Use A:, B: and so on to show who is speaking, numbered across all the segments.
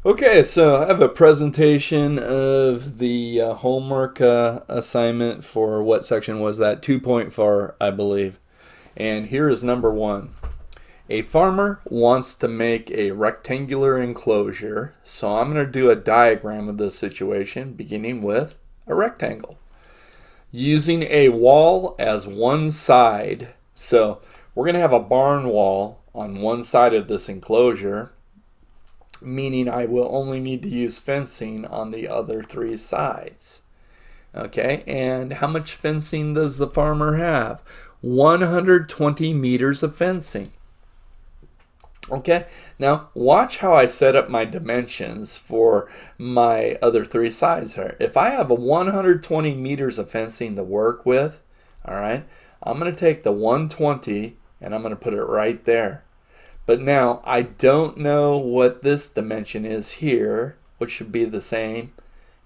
A: Okay, so I have a presentation of the homework assignment for what section was that? 2.4, I believe. And here is number one. A farmer wants to make a rectangular enclosure, so I'm going to do a diagram of this situation beginning with a rectangle. Using a wall as one side, so we're going to have a barn wall on one side of this enclosure, meaning I will only need to use fencing on the other three sides. Okay, and how much fencing does the farmer have? 120 meters of fencing. Okay, now watch how I set up my dimensions for my other three sides here. If I have a 120 meters of fencing to work with, all right, I'm going to take the 120 and I'm going to put it right there. But now I don't know what this dimension is here, which should be the same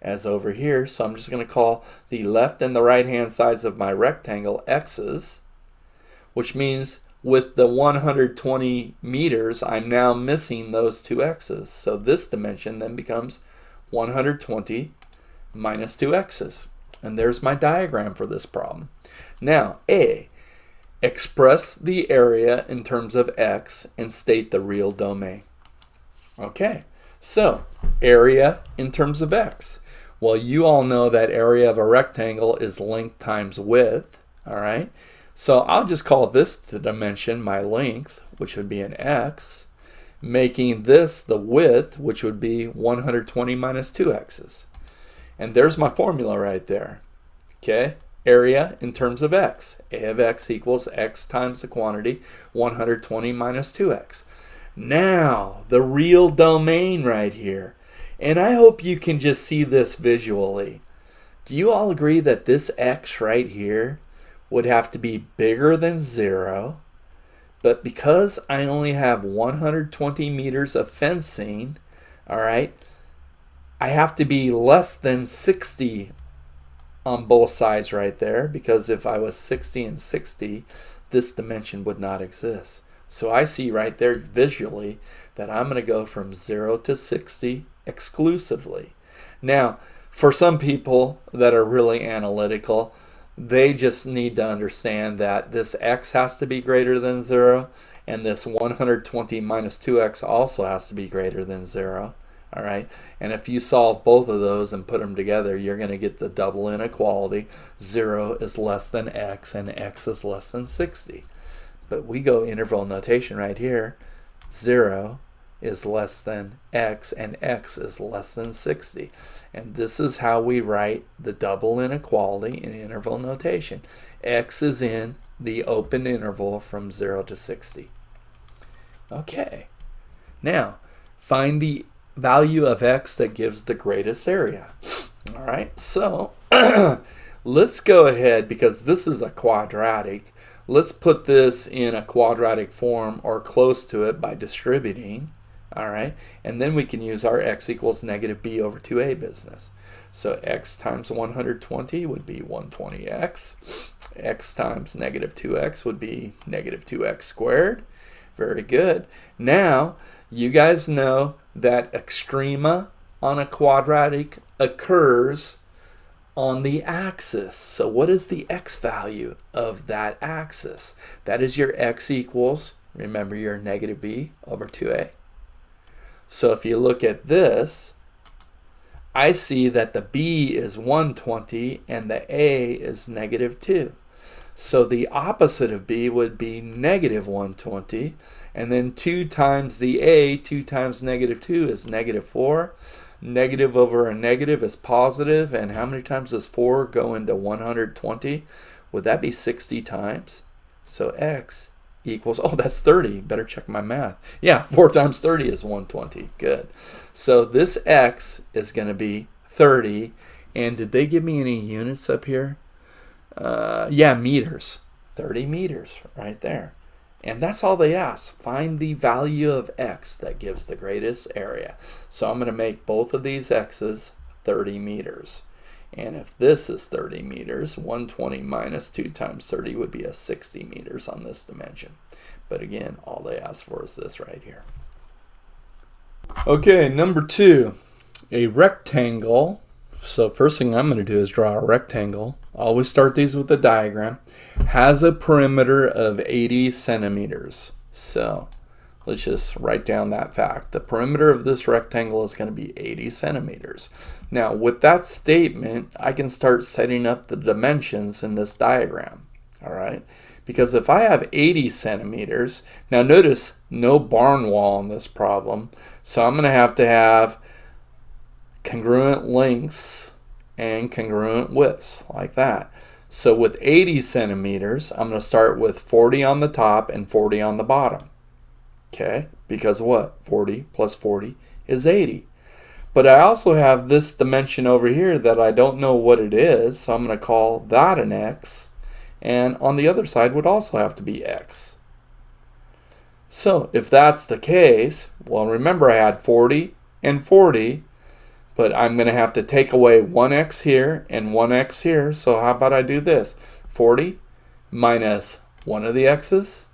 A: as over here. So I'm just going to call the left and the right hand sides of my rectangle x's, which means with the 120 meters, I'm now missing those two x's. So this dimension then becomes 120 minus 2 x's. And there's my diagram for this problem. Now, A. Express the area in terms of x and state the real domain. Okay, so area in terms of x. Well, you all know that area of a rectangle is length times width, all right? So I'll just call this the dimension, my length, which would be an x, making this the width, which would be 120 minus 2 x's. And there's my formula right there, okay? Area in terms of x. A of x equals x times the quantity, 120 minus 2x. Now, the real domain right here. And I hope you can just see this visually. Do you all agree that this x right here would have to be bigger than 0? But because I only have 120 meters of fencing, all right, I have to be less than 60 on both sides right there, because if I was 60 and 60, this dimension would not exist. So I see right there visually that I'm going to go from 0 to 60 exclusively. Now, for some people that are really analytical, they just need to understand that this x has to be greater than 0, and this 120 minus 2x also has to be greater than 0. All right, and if you solve both of those and put them together, you're going to get the double inequality. 0 is less than x and x is less than 60. But we go interval notation right here. 0 is less than x and x is less than 60. And this is how we write the double inequality in interval notation. X is in the open interval from 0 to 60. Okay, now find the value of x that gives the greatest area. All right, so let's go ahead, because this is a quadratic. Let's put this in a quadratic form or close to it by distributing. All right, and then we can use our x equals negative b over 2a business. So x times 120 would be 120x. X times negative 2x would be negative 2x squared. Very good. Now, you guys know that extrema on a quadratic occurs on the axis. So what is the x value of that axis? That is your x equals, remember, your negative b over 2a. So if you look at this, I see that the b is 120 and the a is negative 2. So the opposite of b would be negative 120. And then 2 times the a, 2 times negative 2 is negative 4. Negative over a negative is positive. And how many times does 4 go into 120? Would that be 60 times? So x equals, oh, that's 30. Better check my math. Yeah, 4 times 30 is 120. Good. So this x is going to be 30. And did they give me any units up here? Yeah, meters. 30 meters right there. And that's all they ask. Find the value of x that gives the greatest area. So I'm going to make both of these x's 30 meters. And if this is 30 meters, 120 minus 2 times 30 would be a 60 meters on this dimension. But again, all they ask for is this right here. Okay, number 2, a rectangle. So first thing I'm going to do is draw a rectangle. Always start these with a diagram. Has a perimeter of 80 centimeters. So let's just write down that fact. The perimeter of this rectangle is going to be 80 centimeters. Now, with that statement, I can start setting up the dimensions in this diagram. All right? Because if I have 80 centimeters, now notice no barn wall in this problem, so I'm going to have congruent lengths and congruent widths, like that. So with 80 centimeters, I'm going to start with 40 on the top and 40 on the bottom. Okay, because what? 40 plus 40 is 80. But I also have this dimension over here that I don't know what it is, so I'm going to call that an x. And on the other side would also have to be x. So if that's the case, well, remember I had 40 and 40, but I'm going to have to take away 1x here and 1x here. So how about I do this? 40 minus one of the x's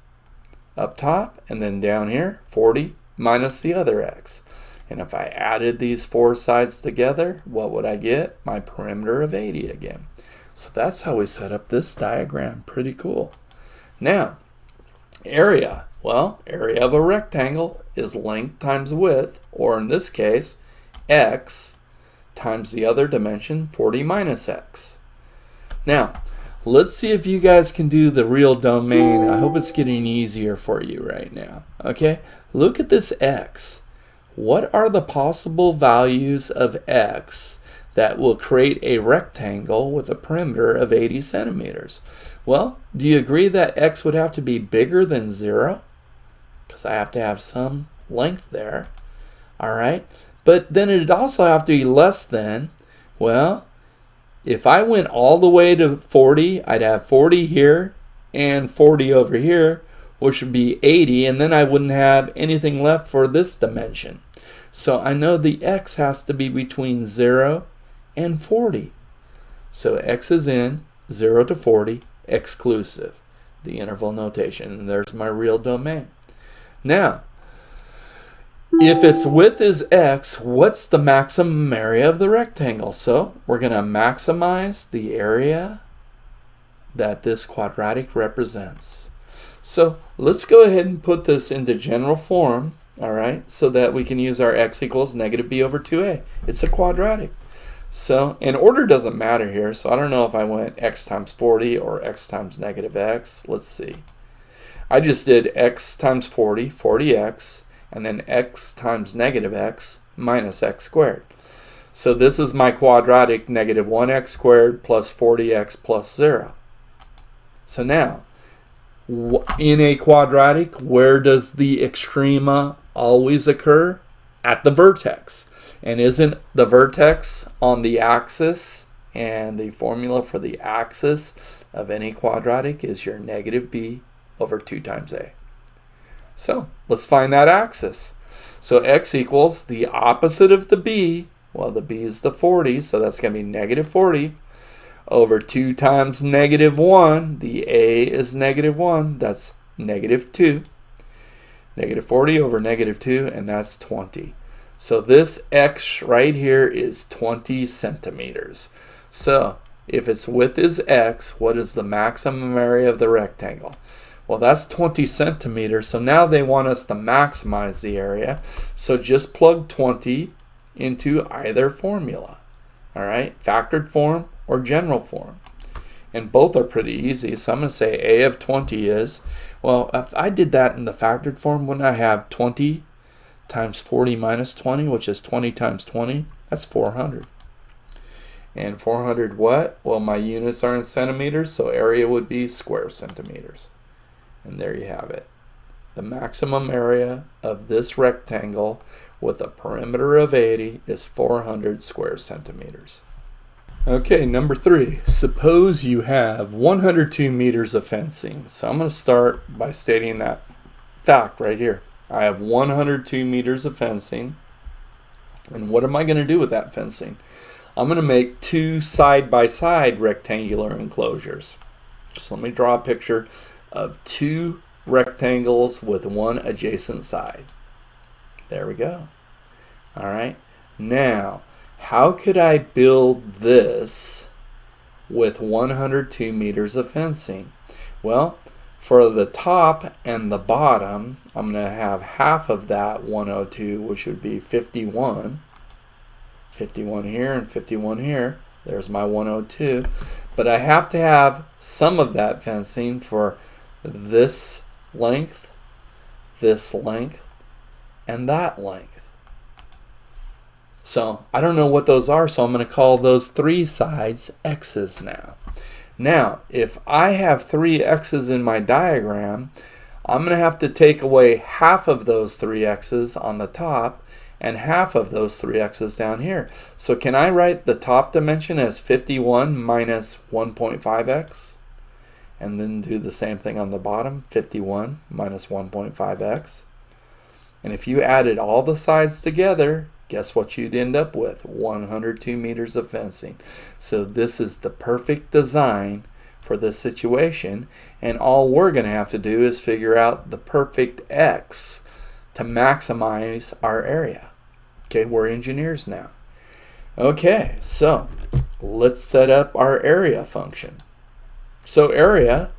A: up top, and then down here, 40 minus the other x. And if I added these four sides together, what would I get? My perimeter of 80 again. So that's how we set up this diagram. Pretty cool. Now, area. Well, area of a rectangle is length times width, or in this case, x times the other dimension, 40 minus x. Now, let's see if you guys can do the real domain. I hope it's getting easier for you right now. Okay, look at this x. What are the possible values of x that will create a rectangle with a perimeter of 80 centimeters? Well, do you agree that x would have to be bigger than 0? Because I have to have some length there. All right, but then it'd also have to be less than, well, if I went all the way to 40, I'd have 40 here and 40 over here, which would be 80, and then I wouldn't have anything left for this dimension. So I know the x has to be between 0 and 40. So x is in 0 to 40 exclusive, the interval notation, and there's my real domain. Now, if its width is x, what's the maximum area of the rectangle? So we're going to maximize the area that this quadratic represents. So let's go ahead and put this into general form, all right, so that we can use our x equals negative b over 2a. It's a quadratic. So, and order doesn't matter here, so I don't know if I went x times 40 or x times negative x. Let's see. I just did x times 40, 40x, and then x times negative x minus x squared. So this is my quadratic, negative 1x squared plus 40x plus 0. So now, in a quadratic, where does the extrema always occur? At the vertex. And isn't the vertex on the axis? And the formula for the axis of any quadratic is your negative b over 2 times a. So let's find that axis. So x equals the opposite of the b. Well, the b is the 40, so that's going to be negative 40 over 2 times negative 1. The a is negative 1. That's negative 2. Negative 40 over negative 2, and that's 20. So this x right here is 20 centimeters. So if its width is x, what is the maximum area of the rectangle? Well, that's 20 centimeters, so now they want us to maximize the area. So just plug 20 into either formula, all right? Factored form or general form. And both are pretty easy, so I'm going to say a of 20 is, well, if I did that in the factored form, wouldn't I have 20 times 40 minus 20, which is 20 times 20? That's 400. And 400 what? Well, my units are in centimeters, so area would be square centimeters. And there you have it. The maximum area of this rectangle with a perimeter of 80 is 400 square centimeters. Okay, number 3. Suppose you have 102 meters of fencing. So I'm going to start by stating that fact right here. I have 102 meters of fencing. And what am I going to do with that fencing? I'm going to make 2 side-by-side rectangular enclosures. So let me draw a picture of 2 rectangles with 1 adjacent side. There we go. All right. Now, how could I build this with 102 meters of fencing? Well, for the top and the bottom, I'm going to have half of that 102, which would be 51. 51 here and 51 here. There's my 102. But I have to have some of that fencing for this length, and that length. So I don't know what those are, so I'm going to call those three sides X's now. Now, if I have three X's in my diagram, I'm going to have to take away half of those three X's on the top and half of those three X's down here. So can I write the top dimension as 51 minus 1.5x? And then do the same thing on the bottom, 51 minus 1.5x. And if you added all the sides together, guess what you'd end up with? 102 meters of fencing. So this is the perfect design for this situation, and all we're going to have to do is figure out the perfect X to maximize our area. Okay, we're engineers now. Okay, so let's set up our area function. So area,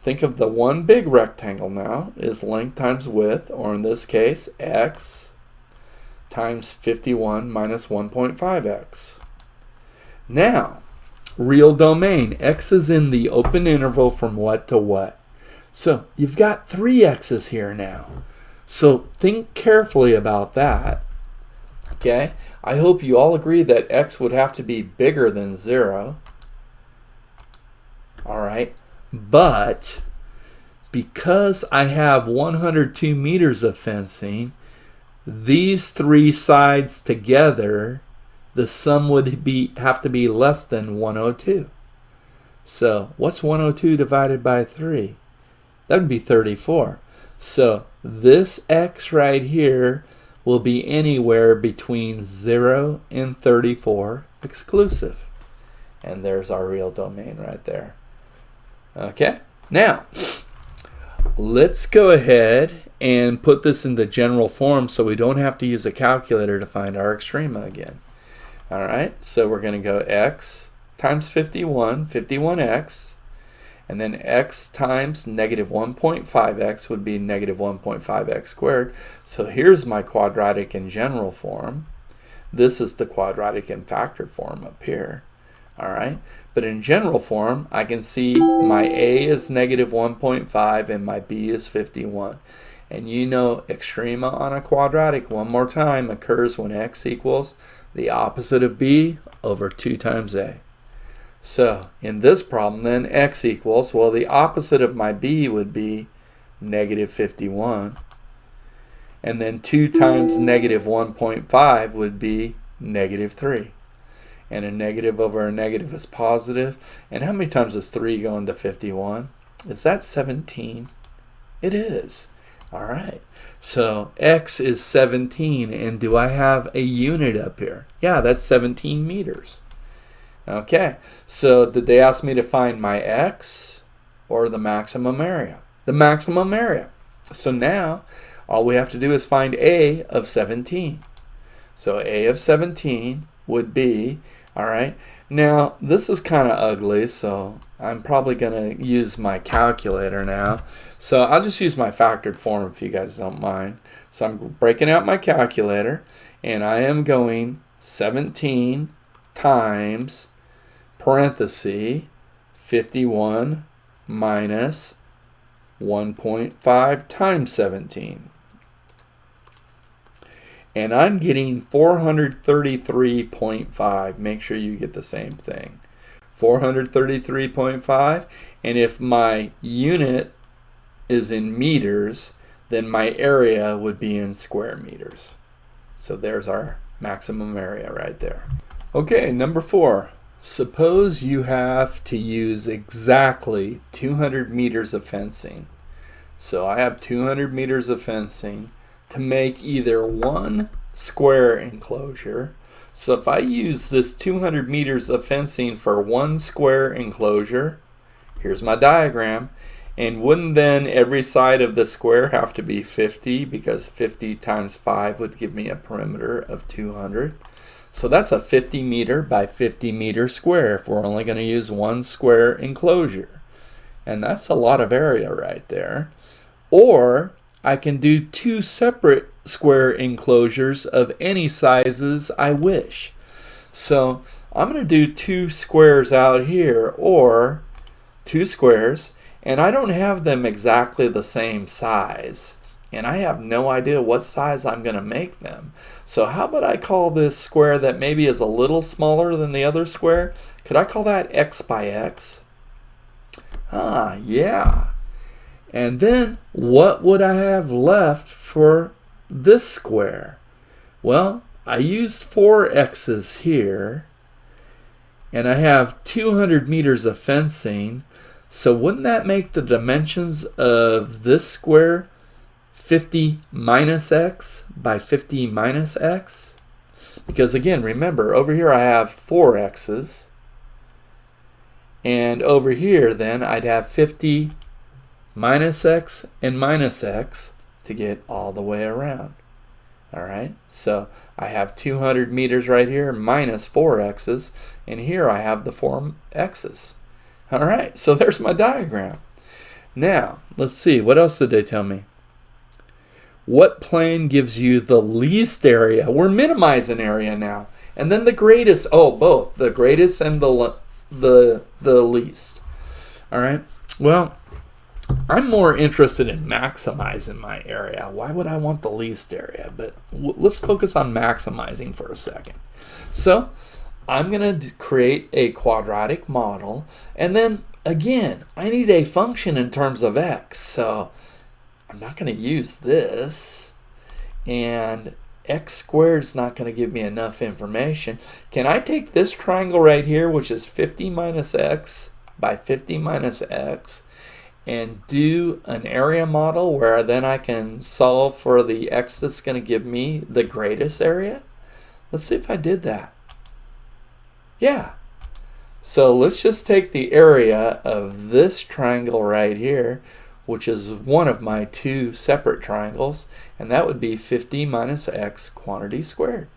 A: think of the one big rectangle now, is length times width, or in this case, X times 51 minus 1.5x. Now, real domain. X is in the open interval from what to what. So you've got three X's here now. So think carefully about that. Okay, I hope you all agree that X would have to be bigger than 0. All right, but because I have 102 meters of fencing, these three sides together, the sum would have to be less than 102. So what's 102 divided by 3? That would be 34. So this X right here will be anywhere between 0 and 34 exclusive. And there's our real domain right there. Okay, now let's go ahead and put this in the general form so we don't have to use a calculator to find our extrema again. All right, so we're going to go X times 51, 51x, and then X times negative 1.5x would be negative 1.5x squared. So here's my quadratic in general form. This is the quadratic in factored form up here. All right, but in general form, I can see my A is negative 1.5 and my B is 51. And you know extrema on a quadratic, one more time, occurs when X equals the opposite of B over 2 times A. So in this problem then, X equals, well, the opposite of my B would be negative 51. And then 2 times negative 1.5 would be negative 3. And a negative over a negative is positive. And how many times does 3 go into 51? Is that 17? It is. All right. So X is 17. And do I have a unit up here? Yeah, that's 17 meters. Okay. So did they ask me to find my X or the maximum area? The maximum area. So now all we have to do is find A of 17. So A of 17 would be, all right, now this is kind of ugly, so I'm probably going to use my calculator now. So I'll just use my factored form if you guys don't mind. So I'm breaking out my calculator, and I am going 17 times parenthesis 51 minus 1.5 times 17. And I'm getting 433.5. Make sure you get the same thing. 433.5. And if my unit is in meters, then my area would be in square meters. So there's our maximum area right there. Okay, number 4. Suppose you have to use exactly 200 meters of fencing. So I have 200 meters of fencing to make either one square enclosure. So if I use this 200 meters of fencing for one square enclosure, here's my diagram, And wouldn't then every side of the square have to be 50, because 50 times 5 would give me a perimeter of 200. So that's a 50 meter by 50 meter square if we're only going to use one square enclosure. And that's a lot of area right there. Or I can do two separate square enclosures of any sizes I wish. So I'm going to do two squares out here, or two squares, and I don't have them exactly the same size, and I have no idea what size I'm going to make them. So how about I call this square that maybe is a little smaller than the other square? Could I call that x by x? Ah, yeah. And then what would I have left for this square? Well, I used 4 x's here, and I have 200 meters of fencing. So wouldn't that make the dimensions of this square 50 minus x by 50 minus x? Because again, remember, over here I have 4 x's. And over here then I'd have 50 minus x and minus x to get all the way around. Alright, so I have 200 meters right here minus 4 x's, and here I have the 4 x's. Alright, so there's my diagram. Now, let's see, what else did they tell me? What plane gives you the least area? We're minimizing area now. And then the greatest, oh, both, the greatest and the least. Alright, well, I'm more interested in maximizing my area. Why would I want the least area? But let's focus on maximizing for a second. So I'm going to create a quadratic model, and then again I need a function in terms of x, so I'm not going to use this, and x squared is not going to give me enough information. Can I take this triangle right here, which is 50 minus x by 50 minus x, and do an area model where then I can solve for the x that's going to give me the greatest area? Let's see if I did that. Yeah. So let's just take the area of this triangle right here, which is one of my two separate triangles, and that would be 50 minus x quantity squared.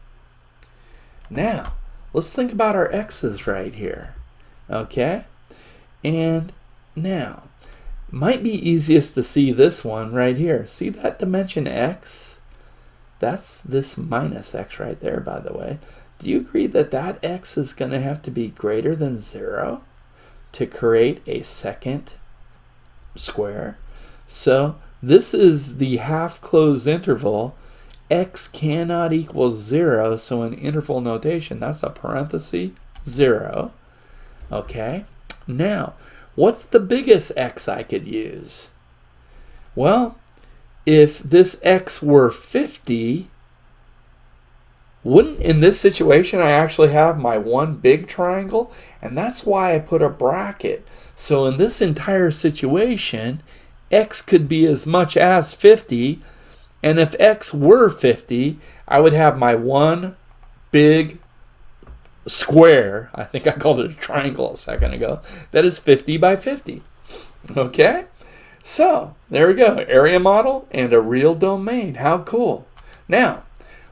A: Now, let's think about our x's right here. Okay? And now, might be easiest to see this one right here. See that dimension x? That's this minus x right there, by the way. Do you agree that that x is going to have to be greater than 0 to create a second square? So this is the half-closed interval. X cannot equal 0, so in interval notation, that's a parenthesis 0. Okay? Now, what's the biggest x I could use? Well, if this x were 50, wouldn't in this situation I actually have my one big triangle? And that's why I put a bracket. So in this entire situation, x could be as much as 50, and if x were 50, I would have my one big square, I think I called it a triangle a second ago, that is 50 by 50. Okay? So, there we go. Area model and a real domain. How cool. Now,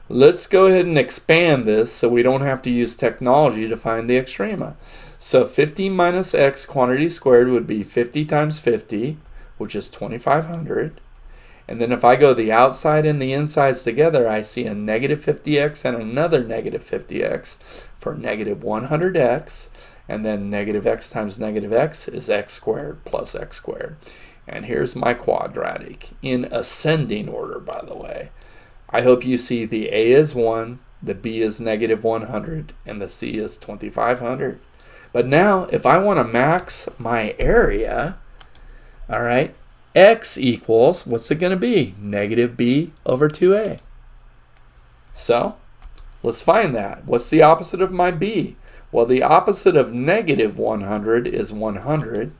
A: let's go ahead and expand this so we don't have to use technology to find the extrema. So 50 minus x quantity squared would be 50 times 50, which is 2,500. And then if I go the outside and the insides together, I see a negative 50x and another negative 50x for negative 100x. And then negative x times negative x is x squared plus x squared. And here's my quadratic in ascending order, by the way. I hope you see the a is 1, the b is negative 100, and the c is 2,500. But now, if I want to max my area, all right, x equals, what's it going to be? Negative b over 2a. So, let's find that. What's the opposite of my b? Well, the opposite of negative 100 is 100.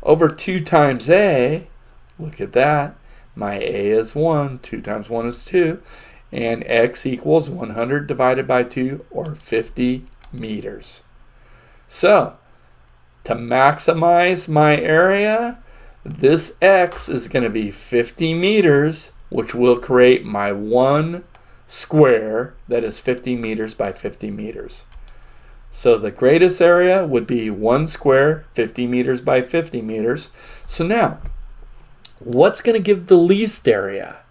A: Over 2 times a, look at that. My a is 1, 2 times 1 is 2, and x equals 100 divided by 2, or 50 meters. So, to maximize my area, this x is going to be 50 meters, which will create my one square that is 50 meters by 50 meters. So the greatest area would be 1 square, 50 meters by 50 meters. So now, what's going to give the least area?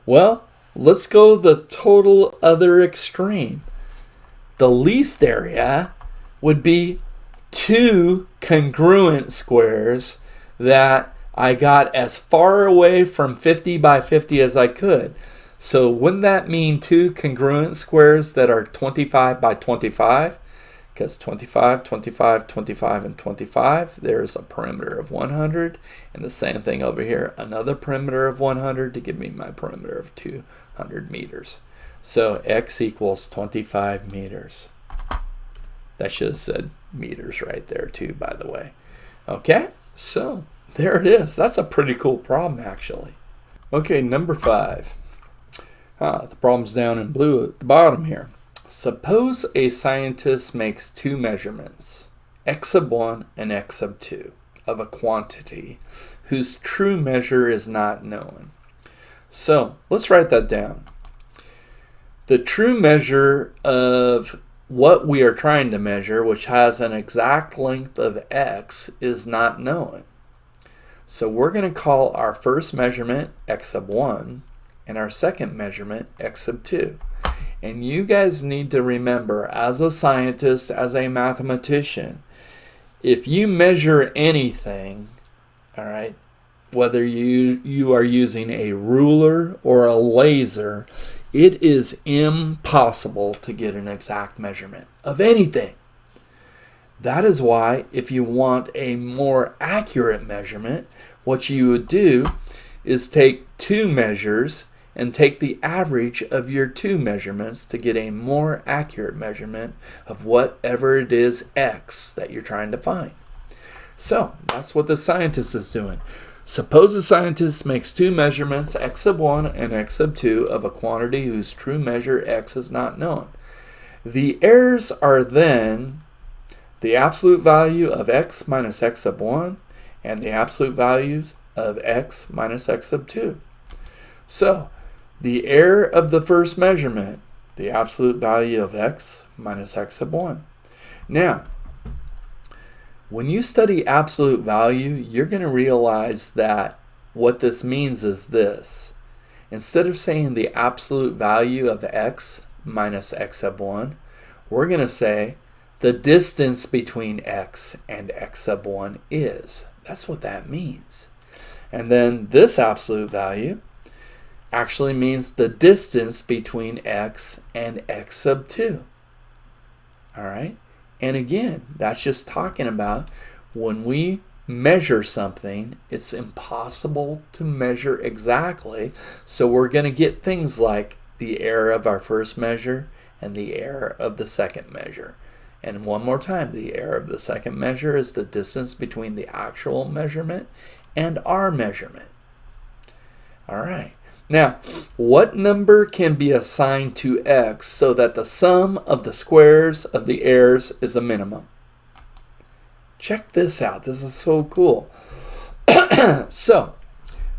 A: Well, let's go the total other extreme. The least area would be 2 congruent squares that I got as far away from 50 by 50 as I could. So wouldn't that mean 2 congruent squares that are 25 by 25? Because 25, 25, 25, and 25, there's a perimeter of 100. And the same thing over here, another perimeter of 100 to give me my perimeter of 200 meters. So x equals 25 meters. That should have said meters right there too, by the way. Okay, so there it is. That's a pretty cool problem, actually. Okay, number 5. The problem's down in blue at the bottom here. Suppose a scientist makes 2 measurements, x sub 1 and x sub 2, of a quantity whose true measure is not known. So let's write that down. The true measure of what we are trying to measure, which has an exact length of x, is not known. So we're going to call our first measurement x sub 1 and our second measurement x sub 2. And you guys need to remember, as a scientist, as a mathematician, if you measure anything, all right, whether you are using a ruler or a laser, it is impossible to get an exact measurement of anything. That is why if you want a more accurate measurement, what you would do is take 2 measures and take the average of your 2 measurements to get a more accurate measurement of whatever it is x that you're trying to find. So that's what the scientist is doing. Suppose a scientist makes 2 measurements, x sub 1 and x sub 2, of a quantity whose true measure x is not known. The errors are then the absolute value of x minus x sub 1 and the absolute values of x minus x sub 2. So the error of the first measurement, the absolute value of x minus x sub 1. Now, when you study absolute value, you're going to realize that what this means is this. Instead of saying the absolute value of x minus x sub 1, we're going to say the distance between x and x sub 1 is. That's what that means. And then this absolute value actually means the distance between x and x sub 2. All right? And again, that's just talking about when we measure something, it's impossible to measure exactly. So we're going to get things like the error of our first measure and the error of the second measure. And one more time, the error of the second measure is the distance between the actual measurement and our measurement. All right. Now, what number can be assigned to x so that the sum of the squares of the errors is a minimum? Check this out. This is so cool. So,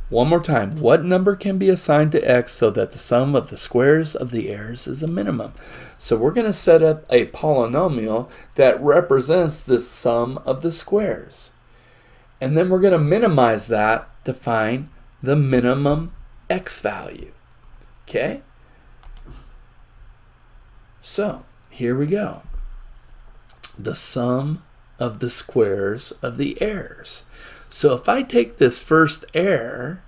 A: one more time. What number can be assigned to x so that the sum of the squares of the errors is a minimum? So we're going to set up a polynomial that represents the sum of the squares. And then we're going to minimize that to find the minimum x value. Okay? So, here we go. The sum of the squares of the errors. So if I take this first error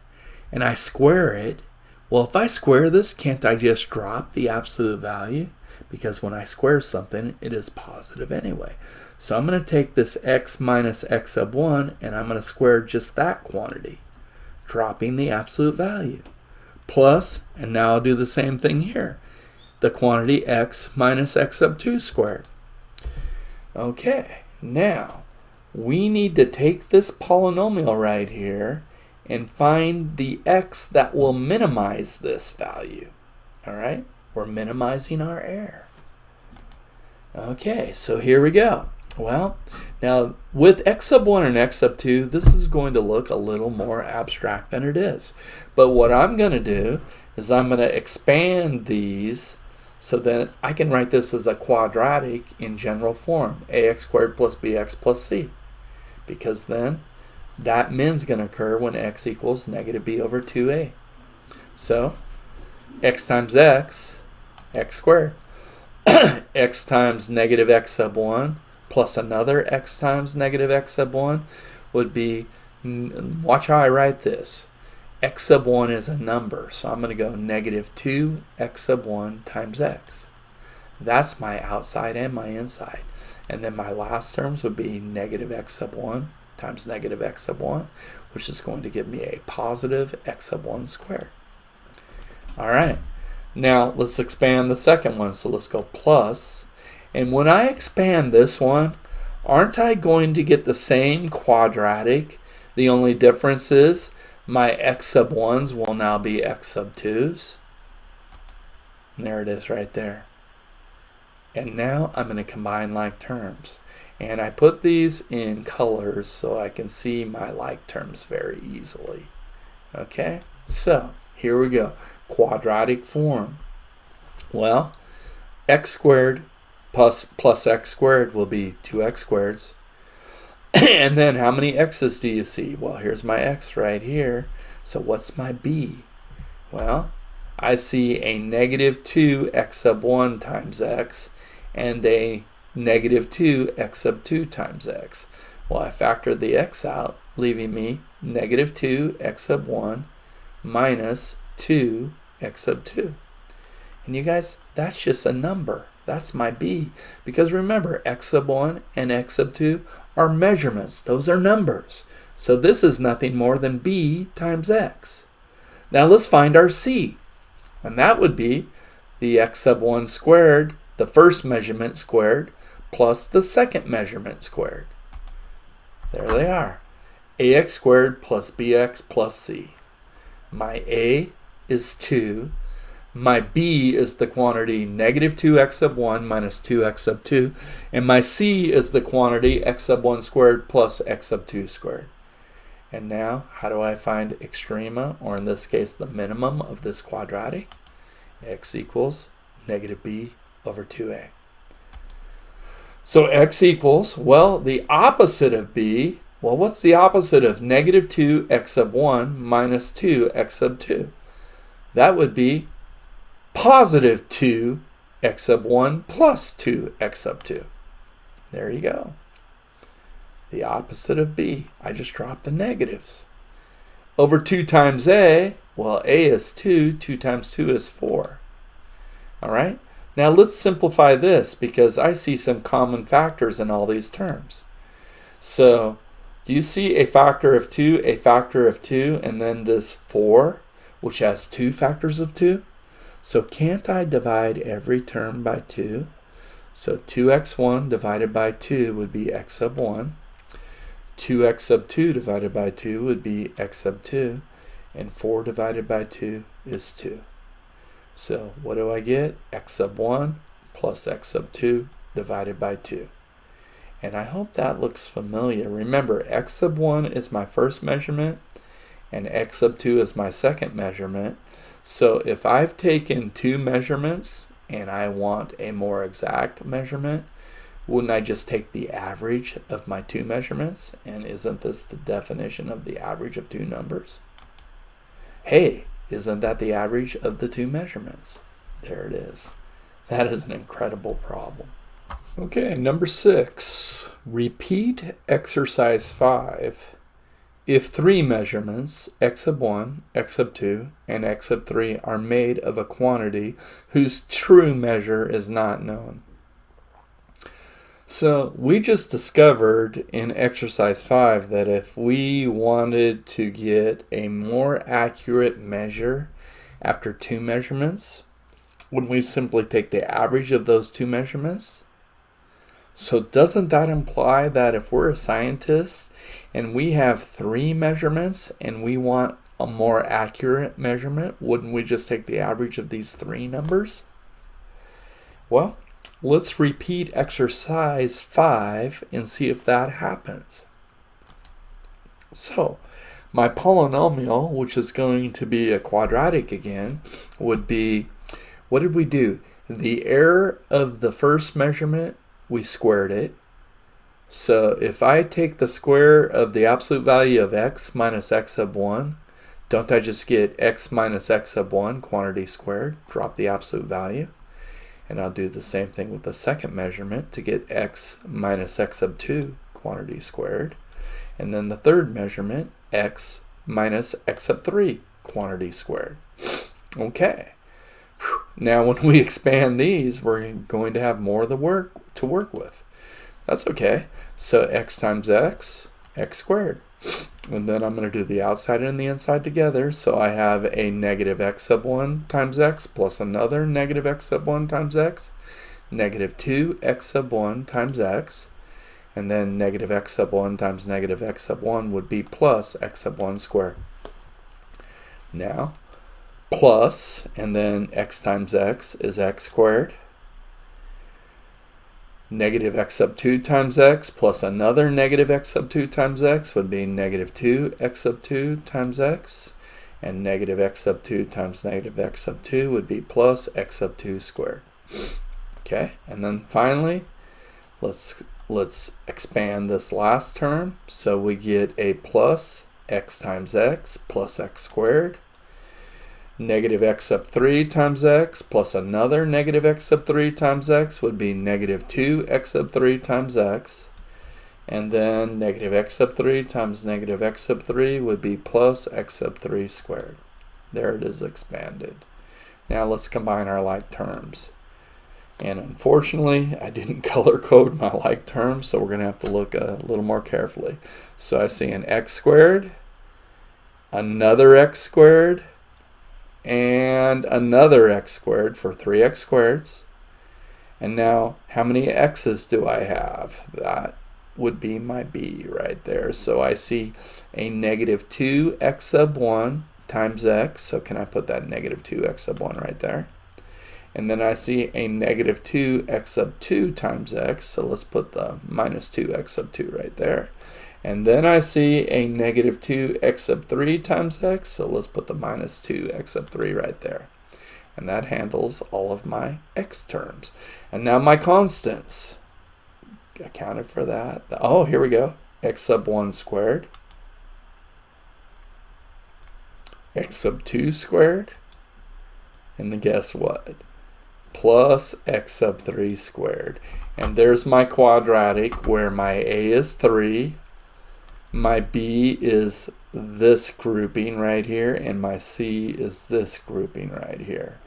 A: and I square it, well, if I square this, can't I just drop the absolute value? Because when I square something, it is positive anyway. So I'm going to take this x minus x sub 1 and I'm going to square just that quantity, dropping the absolute value. Plus, and now I'll do the same thing here, the quantity x minus x sub 2 squared. Okay, now we need to take this polynomial right here and find the x that will minimize this value. All right, we're minimizing our error. Okay, so here we go. Well, now with x sub 1 and x sub 2, this is going to look a little more abstract than it is. But what I'm going to do is I'm going to expand these so that I can write this as a quadratic in general form, ax squared plus bx plus c. Because then that min is going to occur when x equals negative b over 2a. So x times x squared, x times negative x sub 1 plus another x times negative x sub 1 would be, watch how I write this. X sub 1 is a number, so I'm going to go negative 2 x sub 1 times x. That's my outside and my inside. And then my last terms would be negative x sub 1 times negative x sub 1, which is going to give me a positive x sub 1 squared. All right, now let's expand the second one. So let's go plus. And when I expand this one, aren't I going to get the same quadratic? The only difference is my x sub 1s will now be x sub 2s. And there it is right there. And now I'm going to combine like terms. And I put these in colors so I can see my like terms very easily. Okay, so here we go. Quadratic form. Well, x squared plus x squared will be 2x squareds. And then how many x's do you see? Well, here's my x right here. So what's my b? Well, I see a negative 2 x sub 1 times x and a negative 2 x sub 2 times x. Well, I factored the x out, leaving me negative 2 x sub 1 minus 2 x sub 2. And you guys, that's just a number. That's my b. Because remember, x sub 1 and x sub 2 are measurements. Those are numbers. So this is nothing more than b times x. Now let's find our c. And that would be the x sub 1 squared, the first measurement squared, plus the second measurement squared. There they are. Ax squared plus bx plus c. My a is 2. My b is the quantity negative 2x sub 1 minus 2x sub 2. And my c is the quantity x sub 1 squared plus x sub 2 squared. And now, how do I find extrema, or in this case, the minimum of this quadratic? X equals negative b over 2a. So x equals, well, the opposite of b. Well, what's the opposite of negative 2 x sub 1 minus 2 x sub 2? That would be positive 2 x sub 1 plus 2 x sub 2. There you go. The opposite of b. I just dropped the negatives. Over 2 times a, well, a is 2. 2 times 2 is 4. All right? Now let's simplify this because I see some common factors in all these terms. So, do you see a factor of 2, a factor of 2, and then this 4, which has 2 factors of 2? So can't I divide every term by 2? So 2x1 divided by 2 would be x sub 1. 2x sub 2 divided by 2 would be x sub 2. And 4 divided by 2 is 2. So what do I get? X sub 1 plus x sub 2 divided by 2. And I hope that looks familiar. Remember, x sub 1 is my first measurement and x sub 2 is my second measurement. So if I've taken 2 measurements and I want a more exact measurement, wouldn't I just take the average of my 2 measurements? And isn't this the definition of the average of 2 numbers? Hey, isn't that the average of the 2 measurements? There it is. That is an incredible problem. Okay, number 6. Repeat exercise 5. If 3 measurements, x sub 1, x sub 2, and x sub 3 are made of a quantity whose true measure is not known. So we just discovered in exercise 5 that if we wanted to get a more accurate measure after 2 measurements, wouldn't we simply take the average of those 2 measurements? So doesn't that imply that if we're a scientist and we have 3 measurements and we want a more accurate measurement, wouldn't we just take the average of these 3 numbers? Well, Let's repeat exercise 5 and see if that happens. So, my polynomial, which is going to be a quadratic again, would be, what did we do? The error of the first measurement, we squared it. So if I take the square of the absolute value of x minus x sub 1, don't I just get x minus x sub 1 quantity squared, drop the absolute value? And I'll do the same thing with the second measurement to get x minus x sub 2 quantity squared. And then the third measurement, x minus x sub 3 quantity squared. Okay. Now when we expand these, we're going to have more of the work to work with. That's okay. So x times x, x squared. And then I'm going to do the outside and the inside together. So I have a negative x sub 1 times x plus another negative x sub 1 times x, negative 2x sub 1 times x, and then negative x sub 1 times negative x sub 1 would be plus x sub 1 squared. Now, plus, and then x times x is x squared. Negative x sub 2 times x plus another negative x sub 2 times x would be negative 2x sub 2 times x. And negative x sub 2 times negative x sub 2 would be plus x sub 2 squared. Okay, and then finally, let's expand this last term. So we get a plus x times x plus x squared. Negative x sub 3 times x plus another negative x sub 3 times x would be negative 2x sub 3 times x. And then negative x sub 3 times negative x sub 3 would be plus x sub 3 squared. There it is expanded. Now let's combine our like terms. And unfortunately, I didn't color code my like terms, so we're going to have to look a little more carefully. So I see an x squared, another x squared, and another x squared for 3x squareds. And now, how many x's do I have? That would be my b right there. So I see a negative 2x sub 1 times x. So can I put that negative 2x sub 1 right there? And then I see a negative 2x sub 2 times x. So let's put the minus 2x sub 2 right there. And then I see a negative 2x sub 3 times x, so let's put the minus 2x sub 3 right there. And that handles all of my x terms. And now my constants. Accounted for that. Oh, here we go. X sub 1 squared. X sub 2 squared. And then guess what? Plus x sub 3 squared. And there's my quadratic where my a is 3. My b is this grouping right here, and my c is this grouping right here.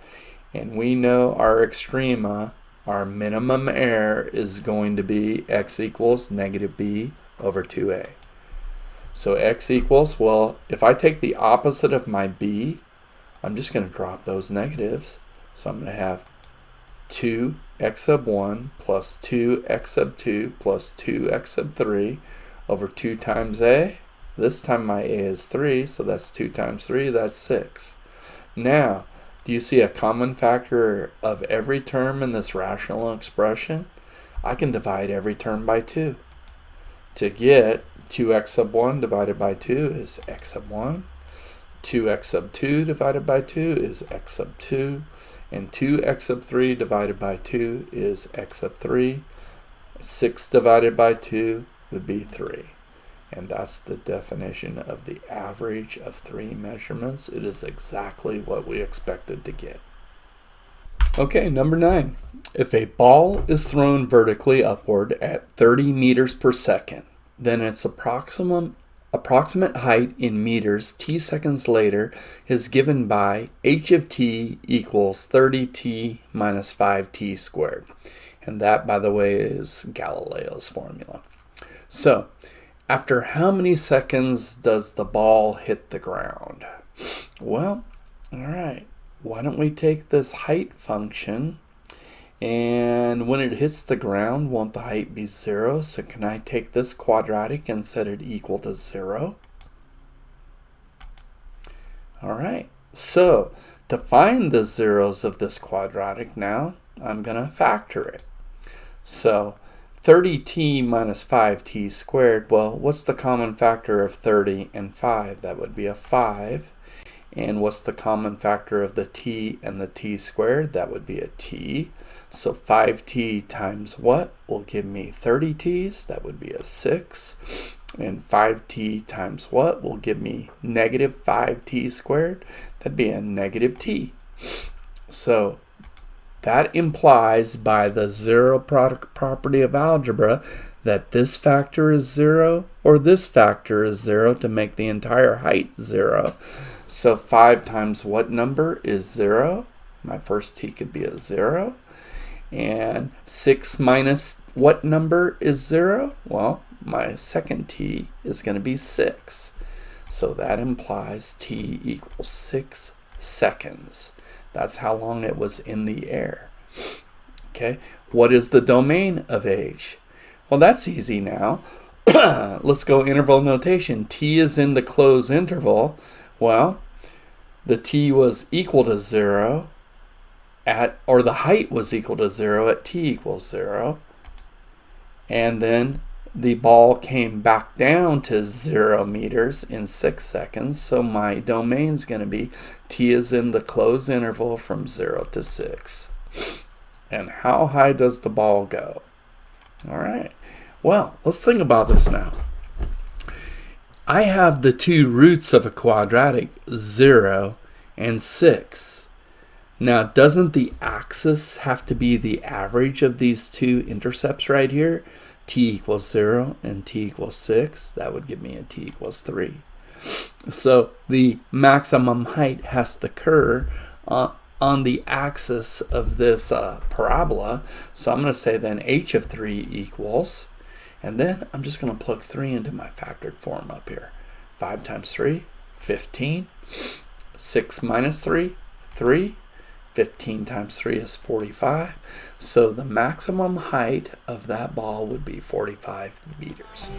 A: And we know our extrema, our minimum error, is going to be x equals negative b over 2a. So x equals, well, if I take the opposite of my b, I'm just going to drop those negatives. So I'm going to have 2x sub 1 plus 2x sub 2 plus 2x sub 3 over 2 times a. This time my a is 3, so that's 2 times 3, that's 6. Now, do you see a common factor of every term in this rational expression? I can divide every term by 2. To get 2x sub 1 divided by 2 is x sub 1. 2x sub 2 divided by 2 is x sub 2. And 2x sub 3 divided by 2 is x sub 3. 6 divided by 2 would be 3. And that's the definition of the average of 3 measurements. It is exactly what we expected to get. Okay, number 9. If a ball is thrown vertically upward at 30 meters per second, then its approximate height in meters t seconds later is given by h of t equals 30t minus 5t squared. And that, by the way, is Galileo's formula. So, after how many seconds does the ball hit the ground? Well, all right. Why don't we take this height function, and when it hits the ground, won't the height be 0? So can I take this quadratic and set it equal to 0? All right. So to find the zeros of this quadratic now, I'm going to factor it. So 30t minus 5t squared, well, what's the common factor of 30 and 5? That would be a 5. And what's the common factor of the t and the t squared? That would be a t. So 5t times what will give me 30t's? That would be a 6. And 5t times what will give me negative 5t squared? That'd be a negative t. So that implies by the zero product property of algebra that this factor is 0 or this factor is 0 to make the entire height 0. So 5 times what number is 0? My first t could be a 0. And 6 minus what number is 0? Well, my second t is going to be 6. So that implies t equals 6 seconds. That's how long it was in the air. Okay, what is the domain of h? Well, that's easy now. Let's go interval notation. T is in the closed interval. Well, the t was equal to 0 at, or the height was equal to 0 at t equals 0. And then the ball came back down to 0 meters in 6 seconds. So my domain is going to be t is in the closed interval from 0 to 6. And how high does the ball go? All right. Well, let's think about this now. I have the two roots of a quadratic, 0 and 6. Now, doesn't the axis have to be the average of these two intercepts right here? T equals 0 and t equals 6. That would give me a t equals 3. So the maximum height has to occur on the axis of this parabola. So I'm going to say then h of 3 equals, and then I'm just going to plug 3 into my factored form up here. 5 times 3, 15. 6 minus 3, 3. 15 times 3 is 45. So the maximum height of that ball would be 45 meters.